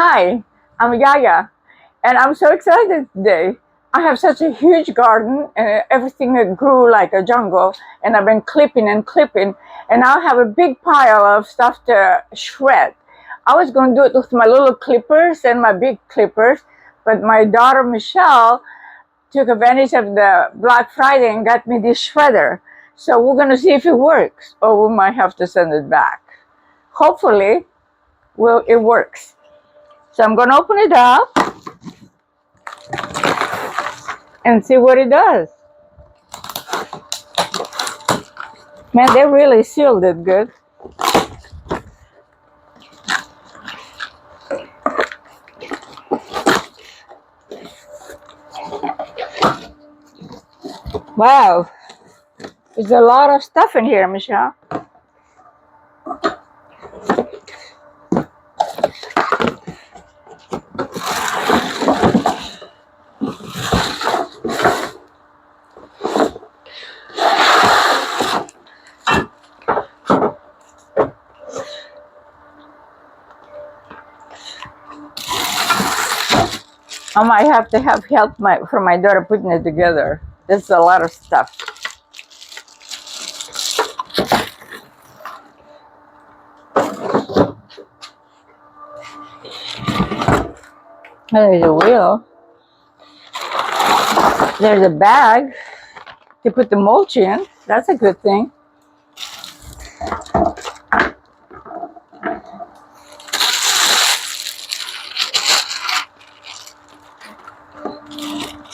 Hi, I'm Yiayia, and I'm so excited today. I have such a huge garden, and everything that grew like a jungle, and I've been clipping and clipping, and now I have a big pile of stuff to shred. I was going to do it with my little clippers and my big clippers, but my daughter Michelle took advantage of the Black Friday and got me this shredder. So we're going to see if it works, or we might have to send it back. Hopefully, it works. So I'm going to open it up and see what it does. Man, they really sealed it good. Wow, there's a lot of stuff in here, Michelle. I might have to have help from my daughter putting it together. There's a lot of stuff. There's a wheel. There's a bag to put the mulch in. That's a good thing.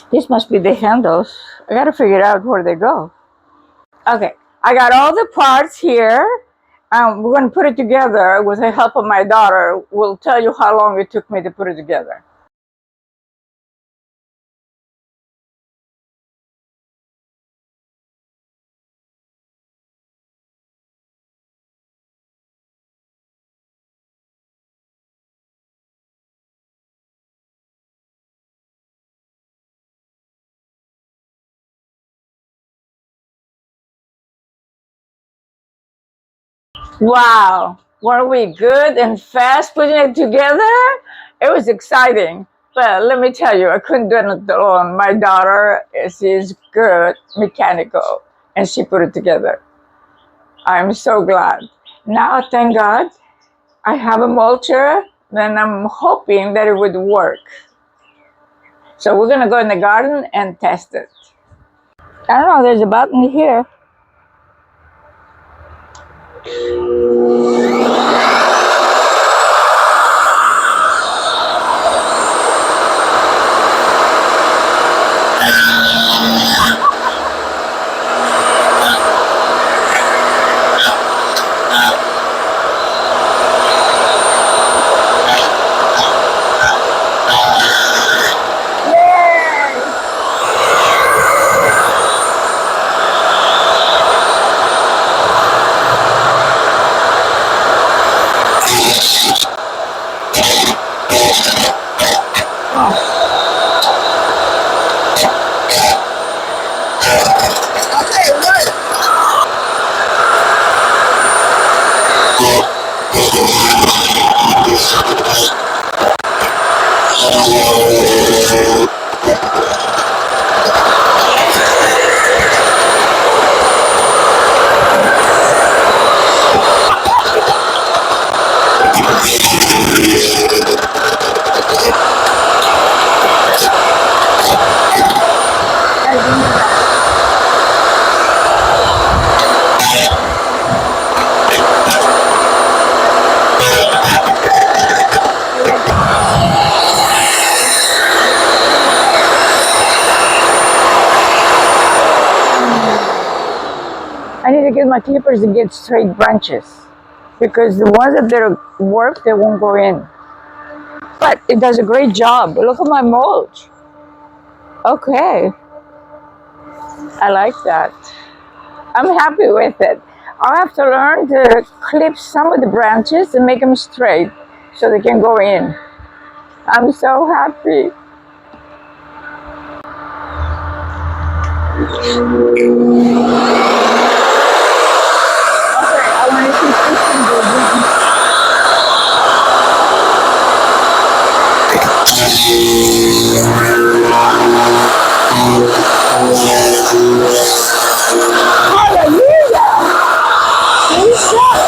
This must be the handles. I gotta figure out where they go. Okay, I got all the parts here. We're gonna put it together with the help of my daughter. We'll tell you how long it took me to put it together. Wow, were we good and fast putting it together? It was exciting. But let me tell you, I couldn't do it alone. My daughter is good mechanical, and she put it together. I'm so glad. Now, thank God, I have a mulcher, and I'm hoping that it would work. So we're gonna go in the garden and test it. I don't know, there's a button here. I need to get my clippers and get straight branches because the ones that they work, they won't go in. But it does a great job. Look at my mulch. Okay, I like that. I'm happy with it. I'll have to learn to clip some of the branches and make them straight so they can go in. I'm so happy. Hallelujah! Praise God.